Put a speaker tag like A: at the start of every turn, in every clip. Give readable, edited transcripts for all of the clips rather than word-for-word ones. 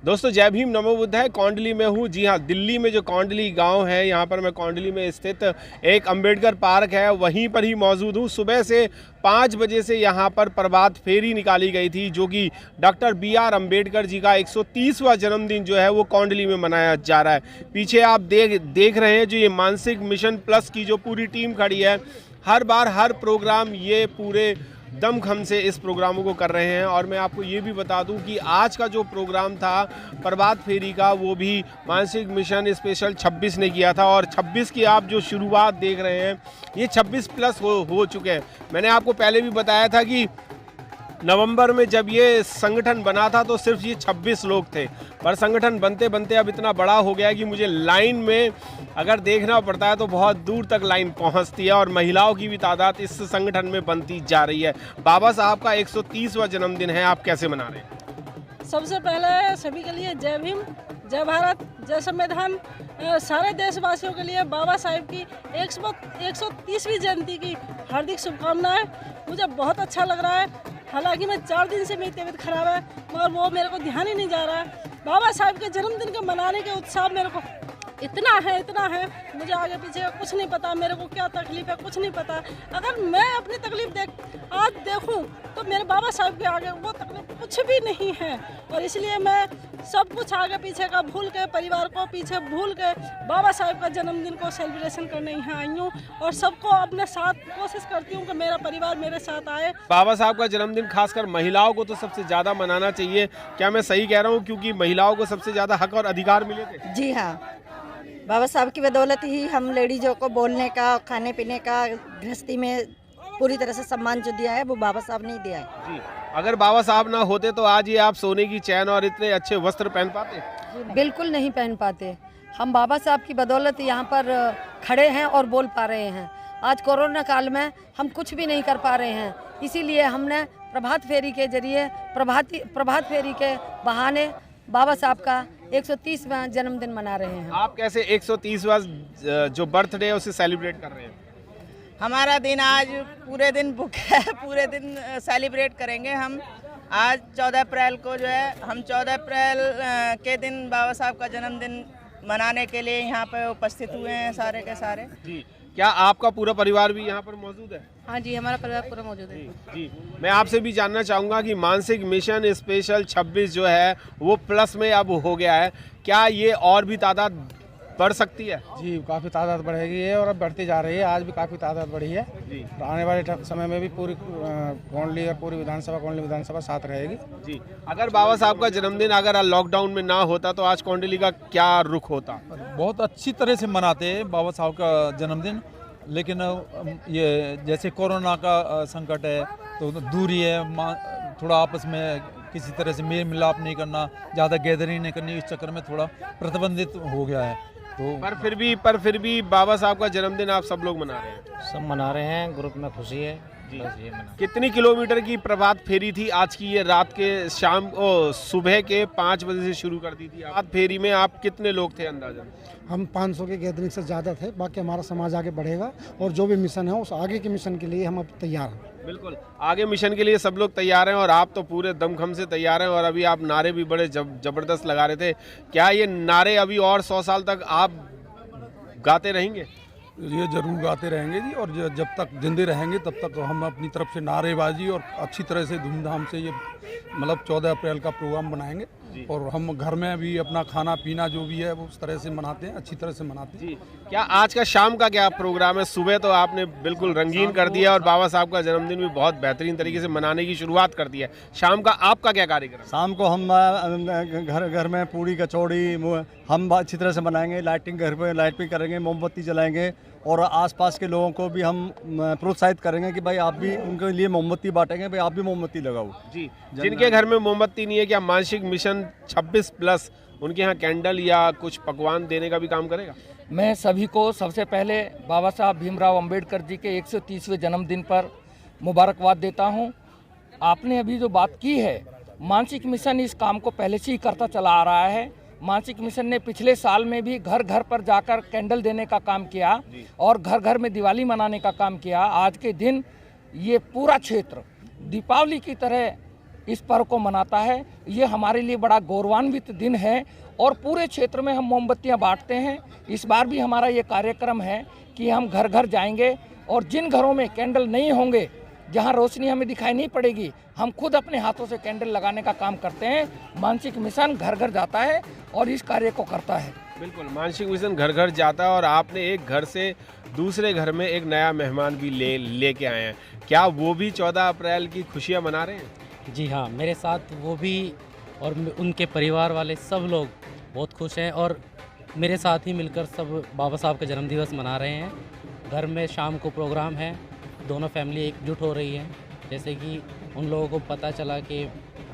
A: दोस्तों जय भीम नमो बुद्धाय। कौंडली में हूँ। जी हाँ, दिल्ली में जो कौंडली गांव है, यहाँ पर मैं कौंडली में स्थित एक अंबेडकर पार्क है, वहीं पर ही मौजूद हूँ। सुबह से 5 बजे से यहाँ पर प्रभात फेरी निकाली गई थी, जो कि डॉक्टर BR अम्बेडकर जी का 130वां जन्मदिन जो है वो कौंडली में मनाया जा रहा है। पीछे आप देख रहे हैं जो ये मानसिक मिशन प्लस की जो पूरी टीम खड़ी है। हर बार हर प्रोग्राम ये पूरे दमखम से इस प्रोग्रामों को कर रहे हैं। और मैं आपको ये भी बता दूं कि आज का जो प्रोग्राम था प्रभात फेरी का, वो भी मानसिक मिशन स्पेशल 26 ने किया था। और 26 की आप जो शुरुआत देख रहे हैं, ये 26 प्लस हो चुके हैं। मैंने आपको पहले भी बताया था कि नवंबर में जब ये संगठन बना था तो सिर्फ ये 26 लोग थे, पर संगठन बनते बनते अब इतना बड़ा हो गया है कि मुझे लाइन में अगर देखना पड़ता है तो बहुत दूर तक लाइन पहुंचती है। और महिलाओं की भी तादाद इस संगठन में बनती जा रही है। बाबा साहब का 130वां जन्मदिन है, आप कैसे मना रहे हैं?
B: सबसे पहले सभी के लिए जय भीम, जय भारत, जय संविधान। सारे देशवासियों के लिए बाबा साहेब की 130वीं जयंती की हार्दिक शुभकामनाएं। मुझे बहुत अच्छा लग रहा है। हालांकि मैं 4 दिन से मेरी तबीयत खराब है, मगर वो मेरे को ध्यान ही नहीं जा रहा है। बाबा साहब के जन्मदिन के मनाने के उत्साह मेरे को इतना है, मुझे आगे पीछे का कुछ नहीं पता, मेरे को क्या तकलीफ है कुछ नहीं पता। अगर मैं अपनी तकलीफ आज देखूं तो मेरे बाबा साहब के आगे वो तकलीफ कुछ भी नहीं है। और इसलिए मैं सब कुछ आगे पीछे का भूल के, परिवार को पीछे भूल के बाबा साहब का जन्मदिन को सेलिब्रेशन करने यहाँ आई हूँ। और सबको अपने साथ कोशिश करती हूँ कि मेरा परिवार मेरे साथ आए।
A: बाबा साहब का जन्मदिन खासकर महिलाओं को तो सबसे ज़्यादा मनाना चाहिए। क्या मैं सही कह रहा हूँ? क्योंकि महिलाओं को सबसे ज़्यादा हक और अधिकार मिले थे।
C: जी हाँ, बाबा साहब की बदौलत ही हम लेडीज़ों को बोलने का, खाने पीने का, गृहस्थी में पूरी तरह से सम्मान जो दिया है वो बाबा साहब ने ही दिया है।
A: जी, अगर बाबा साहब ना होते तो आज ये आप सोने की चैन और इतने अच्छे वस्त्र पहन पाते?
D: बिल्कुल नहीं पहन पाते। हम बाबा साहब की बदौलत यहाँ पर खड़े हैं और बोल पा रहे हैं। आज कोरोना काल में हम कुछ भी नहीं कर पा रहे हैं, इसीलिए हमने प्रभात फेरी के जरिए प्रभात फेरी के बहाने बाबा साहब का 130वां जन्मदिन मना रहे हैं।
A: आप कैसे 130वां जो बर्थडे है उसे सेलिब्रेट कर रहे हैं?
E: हमारा दिन आज पूरे दिन बुक है, पूरे दिन सेलिब्रेट करेंगे हम। आज 14 अप्रैल को जो है, हम 14 अप्रैल के दिन बाबा साहब का जन्मदिन मनाने के लिए यहाँ पे उपस्थित हुए हैं सारे के सारे।
A: जी, क्या आपका पूरा परिवार भी यहाँ पर मौजूद है?
D: हाँ जी, हमारा परिवार पूरा मौजूद है।
A: जी, मैं आपसे भी जानना चाहूँगा कि मानसिक मिशन स्पेशल 26 जो है वो प्लस में अब हो गया है, क्या ये और भी तादाद बढ़ सकती है?
F: जी, काफ़ी तादाद बढ़ेगी है और अब बढ़ती जा रही है। आज भी काफ़ी तादाद बढ़ी है जी। आने वाले समय में भी पूरी कौंडली और पूरी कौंडली विधानसभा साथ रहेगी
A: जी। अगर बाबा साहब का जन्मदिन अगर लॉकडाउन में ना होता तो आज कौंडली का क्या रुख होता?
G: बहुत अच्छी तरह से मनाते हैं बाबा साहब का जन्मदिन, लेकिन ये जैसे कोरोना का संकट है तो दूरी है, थोड़ा आपस में किसी तरह से मेल मिलाप नहीं करना, ज़्यादा गैदरिंग नहीं करनी, इस चक्कर में थोड़ा प्रतिबंधित हो गया है। तो
A: पर फिर भी बाबा साहब का जन्मदिन आप सब लोग मना रहे हैं?
H: सब मना रहे हैं, ग्रुप में खुशी है।
A: कितनी किलोमीटर की प्रभात फेरी थी आज की? ये रात के सुबह के 5 बजे से शुरू कर दी थी। प्रभात फेरी में आप कितने लोग थे अंदाजन?
F: हम 500 के गैदरिंग से ज़्यादा थे। बाकी हमारा समाज आगे बढ़ेगा और जो भी मिशन है उस आगे के मिशन के लिए हम अब तैयार हैं।
A: बिल्कुल, आगे मिशन के लिए सब लोग तैयार हैं और आप तो पूरे दमखम से तैयार हैं। और अभी आप नारे भी बड़े जबरदस्त लगा रहे थे। क्या ये नारे अभी और 100 साल तक आप गाते रहेंगे?
G: ये जरूर गाते रहेंगे जी, और जब तक जिंदे रहेंगे तब तक हम अपनी तरफ से नारेबाजी और अच्छी तरह से धूमधाम से ये मतलब 14 अप्रैल का प्रोग्राम बनाएंगे। और हम घर में भी अपना खाना पीना जो भी है वो उस तरह से मनाते हैं, अच्छी तरह से मनाते हैं।
A: जी, क्या आज का शाम का क्या प्रोग्राम है? सुबह तो आपने बिल्कुल रंगीन कर दिया और बाबा साहब का जन्मदिन भी बहुत बेहतरीन तरीके से मनाने की शुरुआत कर दी है। शाम का आपका क्या कार्यक्रम?
I: शाम को हम घर में पूड़ी कचौड़ी हम अच्छी तरह से मनाएंगे। लाइटिंग घर पे लाइट भी करेंगे, मोमबत्ती जलाएंगे और आसपास के लोगों को भी हम प्रोत्साहित करेंगे कि भाई आप भी उनके लिए मोमबत्ती बांटेंगे, भाई आप भी मोमबत्ती लगाओ।
A: जी, जिनके घर में मोमबत्ती नहीं है, क्या मानसिक मिशन 26 प्लस उनके यहाँ कैंडल या कुछ पकवान देने का भी काम करेगा?
H: मैं सभी को सबसे पहले बाबा साहब भीमराव अंबेडकर जी के 130वें जन्मदिन पर मुबारकबाद देता हूं। आपने अभी जो बात की है, मानसिक मिशन इस काम को पहले से ही करता चला आ रहा है। मानसिक मिशन ने पिछले साल में भी घर घर पर जाकर कैंडल देने का काम किया और घर घर में दिवाली मनाने का काम किया। आज के दिन ये पूरा क्षेत्र दीपावली की तरह इस पर्व को मनाता है। ये हमारे लिए बड़ा गौरवान्वित दिन है और पूरे क्षेत्र में हम मोमबत्तियां बांटते हैं। इस बार भी हमारा ये कार्यक्रम है कि हम घर घर जाएंगे और जिन घरों में कैंडल नहीं होंगे, जहां रोशनी हमें दिखाई नहीं पड़ेगी, हम खुद अपने हाथों से कैंडल लगाने का काम करते हैं। मानसिक मिशन घर घर जाता है और इस कार्य को करता है।
A: बिल्कुल, मानसिक मिशन घर घर जाता है और आपने एक घर से दूसरे घर में एक नया मेहमान भी लेके आए हैं। क्या वो भी 14 अप्रैल की खुशियाँ मना रहे हैं?
J: जी हाँ, मेरे साथ वो भी और उनके परिवार वाले सब लोग बहुत खुश हैं और मेरे साथ ही मिलकर सब बाबा साहब का जन्मदिवस मना रहे हैं। घर में शाम को प्रोग्राम है, दोनों फैमिली एकजुट हो रही है। जैसे कि उन लोगों को पता चला कि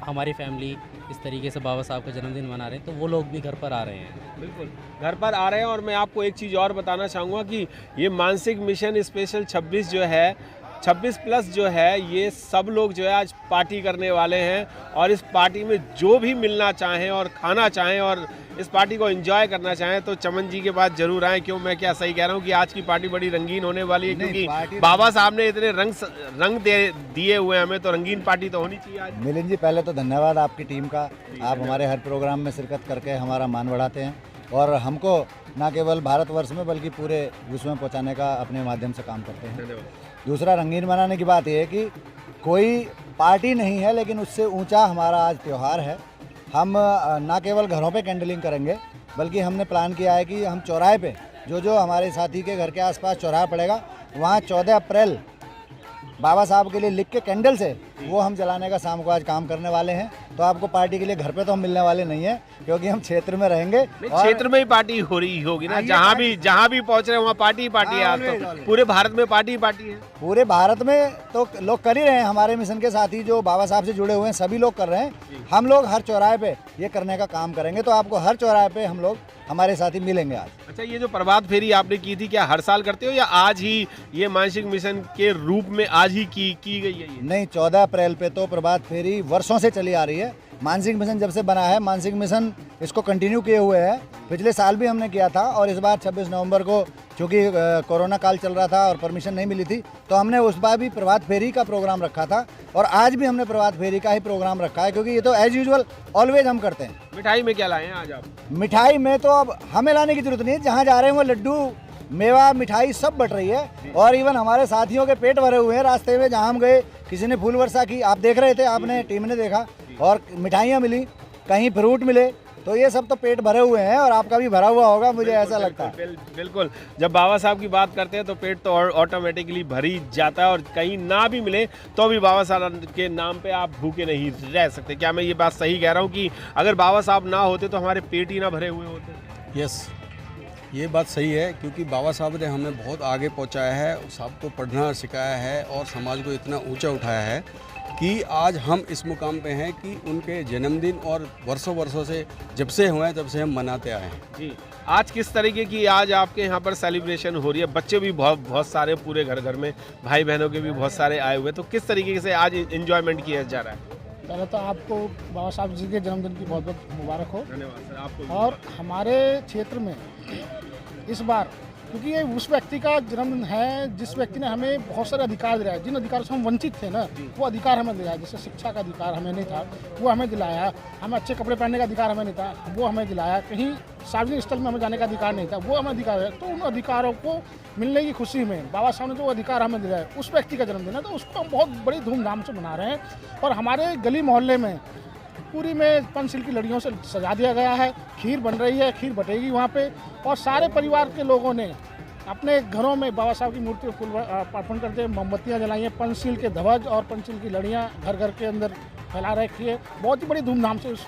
J: हमारी फैमिली इस तरीके से बाबा साहब का जन्मदिन मना रहे हैं, तो वो लोग भी घर पर आ रहे हैं।
A: बिल्कुल, घर पर आ रहे हैं। और मैं आपको एक चीज़ और बताना चाहूँगा कि ये मानसिक मिशन स्पेशल 26 जो है, 26+ जो है, ये सब लोग जो है आज पार्टी करने वाले हैं और इस पार्टी में जो भी मिलना चाहें और खाना चाहें और इस पार्टी को एंजॉय करना चाहें तो चमन जी के पास जरूर आएँ। क्यों, मैं क्या सही कह रहा हूँ कि आज की पार्टी बड़ी रंगीन होने वाली है, क्योंकि बाबा साहब ने इतने रंग दिए हुए हैं हमें, तो रंगीन पार्टी तो होनी चाहिए आज।
K: मिलिंद जी, पहले तो धन्यवाद आपकी टीम का। आप हमारे हर प्रोग्राम में शिरकत करके हमारा मान बढ़ाते हैं और हमको न केवल भारतवर्ष में बल्कि पूरे विश्व में पहुँचाने का अपने माध्यम से काम करते हैं। दूसरा, रंगीन मनाने की बात यह है कि कोई पार्टी नहीं है, लेकिन उससे ऊंचा हमारा आज त्यौहार है। हम ना केवल घरों पे कैंडलिंग करेंगे, बल्कि हमने प्लान किया है कि हम चौराहे पे जो हमारे साथी के घर के आसपास चौराहा पड़ेगा, वहाँ 14 अप्रैल बाबा साहब के लिए लिख के कैंडल से वो हम जलाने का शाम को आज काम करने वाले हैं। तो आपको पार्टी के लिए घर पे तो हम मिलने वाले नहीं हैं, क्योंकि हम क्षेत्र में रहेंगे।
A: क्षेत्र में ही पार्टी हो रही होगी ना, जहाँ भी पहुँच रहे हैं वहाँ पार्टी है। आज तो पूरे भारत में पार्टी है।
K: पूरे भारत में तो लोग कर ही रहे हैं। हमारे मिशन के साथी जो बाबा साहब से जुड़े हुए हैं सभी लोग कर रहे हैं। हम लोग हर चौराहे पे ये करने का काम करेंगे, तो आपको हर चौराहे पे हम लोग हमारे साथी मिलेंगे आज।
A: अच्छा, ये जो प्रभात फेरी आपने की थी, क्या हर साल करते हो या आज ही ये मानसिक मिशन के रूप में आज ही की गई है ये?
K: नहीं, 14 अप्रैल पे तो प्रभात फेरी वर्षों से चली आ रही है। मानसिक मिशन जब से बना है, मानसिक मिशन इसको कंटिन्यू किए हुए है। पिछले साल भी हमने किया था और इस बार 26 नवंबर को, चूँकि कोरोना काल चल रहा था और परमिशन नहीं मिली थी, तो हमने उस बार भी प्रभात फेरी का प्रोग्राम रखा था और आज भी हमने प्रभात फेरी का ही प्रोग्राम रखा है, क्योंकि ये तो एज यूजुअल ऑलवेज हम करते हैं।
A: मिठाई में क्या लाए हैं आज आप?
K: मिठाई में तो अब हमें लाने की जरूरत नहीं है, जहाँ जा रहे हैं वो लड्डू, मेवा, मिठाई सब बट रही है। और इवन हमारे साथियों के पेट भरे हुए हैं। रास्ते में जहाँ हम गए, किसी ने फूल वर्षा की, आप देख रहे थे, आपने टीम ने देखा, और मिठाइयाँ मिली, कहीं फ्रूट मिले, तो ये सब तो पेट भरे हुए हैं और आपका भी भरा हुआ होगा, मुझे ऐसा लगता है।
A: बिल्कुल, जब बाबा साहब की बात करते हैं तो पेट तो ऑटोमेटिकली भर ही जाता है और कहीं ना भी मिले तो भी बाबा साहब के नाम पे आप भूखे नहीं रह सकते। क्या मैं ये बात सही कह रहा हूँ कि अगर बाबा साहब ना होते तो हमारे पेट ही ना भरे हुए होते?
L: यस, ये बात सही है, क्योंकि बाबा साहब ने हमें बहुत आगे पहुंचाया है, सबको पढ़ना सिखाया है और समाज को इतना ऊंचा उठाया है कि आज हम इस मुकाम पे हैं कि उनके जन्मदिन और वर्षों से जब से हुए तब से हम मनाते आए हैं।
A: जी, आज किस तरीके की आज आपके यहाँ पर सेलिब्रेशन हो रही है? बच्चे भी बहुत सारे पूरे घर में, भाई बहनों के भी बहुत सारे आए हुए, तो किस तरीके से आज एंजॉयमेंट किया जा रहा है?
F: पहले तो आपको बाबा साहब जी के जन्मदिन की बहुत बहुत मुबारक हो।
A: धन्यवाद सर, आपको।
F: और हमारे क्षेत्र में इस बार, क्योंकि ये उस व्यक्ति का जन्मदिन है जिस व्यक्ति ने हमें बहुत सारे अधिकार दिलाया, जिन अधिकारों से हम वंचित थे ना, वो अधिकार हमें दिलाया। जैसे शिक्षा का अधिकार हमें नहीं था, वो हमें दिलाया। हमें अच्छे कपड़े पहनने का अधिकार हमें नहीं था, वो हमें दिलाया। कहीं सार्वजनिक स्थल में हमें जाने का अधिकार नहीं था, वो हमें अधिकार है। तो उन अधिकारों को मिलने की खुशी में बाबा साहब ने जो अधिकार हमें दिलाया, उस व्यक्ति का जन्मदिन है, तो उसको हम बहुत बड़ी धूमधाम से मना रहे हैं। और हमारे गली मोहल्ले में पूरी में पंचशील की लड़ियों से सजा दिया गया है। खीर बन रही है, खीर बटेगी वहाँ पे, और सारे परिवार के लोगों ने अपने घरों में बाबा साहब की मूर्ति को फूल अर्पण करते हैं, मोमबत्तियाँ जलाई हैं, पंचशील के ध्वज और पंचशील की लड़ियाँ घर घर के अंदर फैला रखी है। बहुत ही बड़ी धूमधाम से उस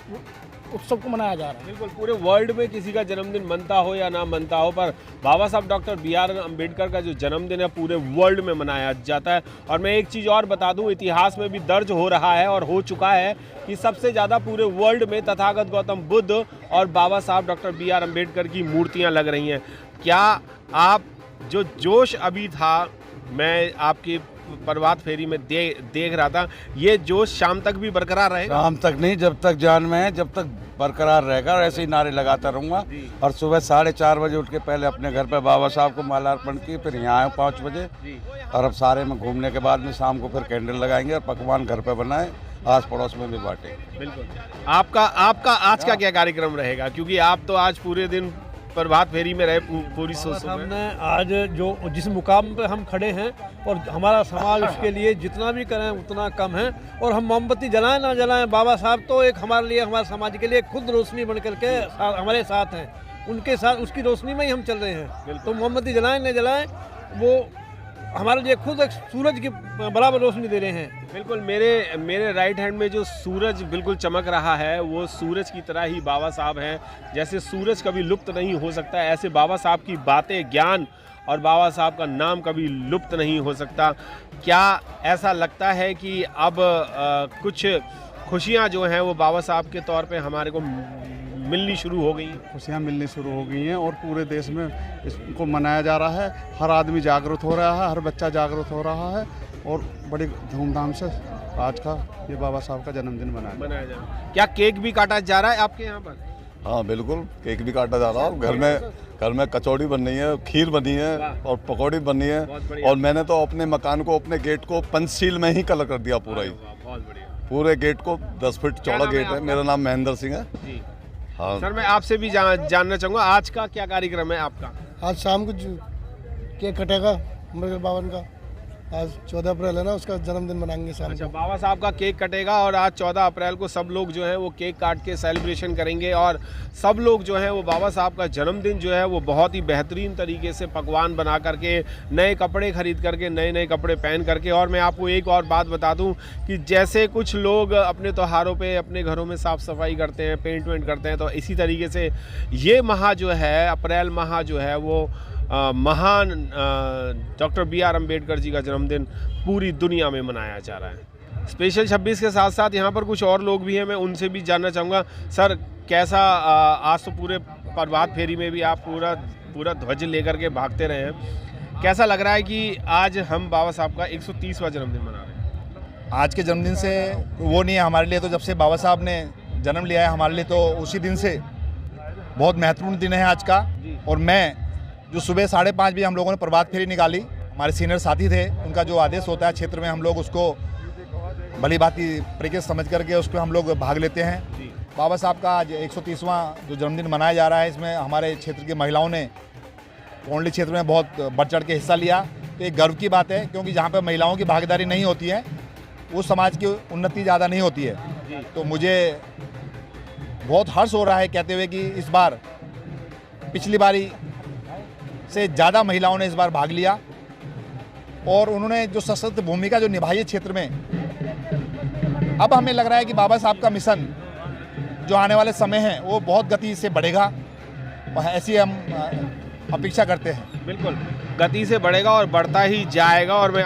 F: उत्सव को मनाया जा रहा है।
A: बिल्कुल, पूरे वर्ल्ड में किसी का जन्मदिन मनता हो या ना मनता हो, पर बाबा साहब डॉक्टर BR अम्बेडकर का जो जन्मदिन है पूरे वर्ल्ड में मनाया जाता है। और मैं एक चीज़ और बता दूं, इतिहास में भी दर्ज हो रहा है और हो चुका है कि सबसे ज़्यादा पूरे वर्ल्ड में तथागत गौतम बुद्ध और बाबा साहब डॉक्टर BR अम्बेडकर की मूर्तियाँ लग रही हैं। क्या आप जो जोश अभी था, मैं आपकी प्रभात फेरी में देख रहा था, ये जोश शाम तक भी बरकरार रहेगा?
M: शाम तक नहीं, जब तक जान में है, जब तक बरकरार रहेगा, और ऐसे ही नारे लगाता रहूँगा। और सुबह 4:30 बजे उठ के पहले अपने घर पे बाबा साहब को माला अर्पण की, फिर यहाँ आए 5 बजे, और अब सारे में घूमने के बाद में शाम को फिर कैंडल लगाएंगे और पकवान घर पे बनाए आस पड़ोस में भी बांटे।
A: बिल्कुल। आपका आज का क्या कार्यक्रम रहेगा, क्योंकि आप तो आज पूरे दिन प्रभात फेरी में रहे पूरी सोच में।
N: हमने आज जो जिस मुकाम पे हम खड़े हैं और हमारा समाज उसके लिए जितना भी करें उतना कम है, और हम मोमबत्ती जलाएं ना जलाएं, बाबा साहब तो एक हमारे लिए, हमारे समाज के लिए खुद रोशनी बन करके हमारे साथ हैं, उनके साथ उसकी रोशनी में ही हम चल रहे हैं। तो मोमबत्ती जलाएं न जलाएं, वो हमारे लिए खुद एक सूरज की बराबर रोशनी दे रहे हैं।
A: बिल्कुल। मेरे राइट हैंड में जो सूरज बिल्कुल चमक रहा है वो सूरज की तरह ही बाबा साहब हैं। जैसे सूरज कभी लुप्त नहीं हो सकता, ऐसे बाबा साहब की बातें, ज्ञान और बाबा साहब का नाम कभी लुप्त नहीं हो सकता। क्या ऐसा लगता है कि अब कुछ खुशियाँ जो हैं वो बाबा साहब के तौर पे हमारे को मिलनी शुरू हो गई हैं?
O: खुशियाँ मिलनी शुरू हो गई हैं और पूरे देश में इसको मनाया जा रहा है। हर आदमी जागरूक हो रहा है, हर बच्चा जागरूक हो रहा है और बड़ी धूमधाम से आज का ये बाबा साहब का जन्मदिन मनाया जा रहा है।
A: क्या केक भी काटा जा रहा है आपके यहाँ पर?
P: हाँ बिल्कुल, केक भी काटा जा रहा है। घर में कचौड़ी बन रही है, खीर बनी है और पकौड़ी बनी है, और मैंने तो अपने मकान को, अपने गेट को पंचशील में ही कलर कर दिया पूरा ही। पूरे गेट को 10 फीट चौड़ा गेट है। मेरा नाम महेंद्र सिंह है। हाँ
A: सर, मैं आपसे भी जानना चाहूँगा आज का क्या कार्यक्रम है आपका?
F: आज शाम को केक कटेगा मेरे बावन का। आज 14 अप्रैल है ना, उसका जन्मदिन मनाएंगे शाम को।
A: बाबा साहब का केक कटेगा और आज 14 अप्रैल को सब लोग जो हैं वो केक काट के सेलिब्रेशन करेंगे, और सब लोग जो हैं वो बाबा साहब का जन्मदिन जो है वो बहुत ही बेहतरीन तरीके से पकवान बना करके, नए कपड़े खरीद करके, नए कपड़े पहन करके। और मैं आपको एक और बात बता दूं कि जैसे कुछ लोग अपने त्योहारों पे अपने घरों में साफ़ सफाई करते हैं, पेंट वेंट करते हैं, तो इसी तरीके से ये माह जो है, अप्रैल माह जो है वो महान डॉक्टर BR अम्बेडकर जी का जन्मदिन पूरी दुनिया में मनाया जा रहा है। स्पेशल 26 के साथ साथ यहाँ पर कुछ और लोग भी हैं, मैं उनसे भी जानना चाहूँगा। सर, कैसा आज तो पूरे प्रभात फेरी में भी आप पूरा ध्वज लेकर के भागते रहे हैं, कैसा लग रहा है कि आज हम बाबा साहब का 130वां जन्मदिन मना रहे हैं?
Q: आज के जन्मदिन से वो नहीं है हमारे लिए, तो जब से बाबा साहब ने जन्म लिया है हमारे लिए, तो उसी दिन से बहुत महत्वपूर्ण दिन है आज का। और मैं जो सुबह 5:30 बजे हम लोगों ने प्रभात फेरी निकाली, हमारे सीनियर साथी थे, उनका जो आदेश होता है क्षेत्र में हम लोग उसको भली भांति तरीके से समझ करके उस पर हम लोग भाग लेते हैं। बाबा साहब का आज 130वां जो जन्मदिन मनाया जा रहा है, इसमें हमारे क्षेत्र की महिलाओं ने कोंडली क्षेत्र में बहुत बढ़ चढ़ के हिस्सा लिया। तो एक गर्व की बात है, क्योंकि जहाँ पर महिलाओं की भागीदारी नहीं होती है उस समाज की उन्नति ज़्यादा नहीं होती है। तो मुझे बहुत हर्ष हो रहा है कहते हुए कि इस बार पिछली बारी से ज़्यादा महिलाओं ने इस बार भाग लिया, और उन्होंने जो सशक्त भूमिका जो निभाई है क्षेत्र में, अब हमें लग रहा है कि बाबा साहब का मिशन जो आने वाले समय है वो बहुत गति से बढ़ेगा, और ऐसी हम अपेक्षा करते हैं।
A: बिल्कुल, गति से बढ़ेगा और बढ़ता ही जाएगा। और मैं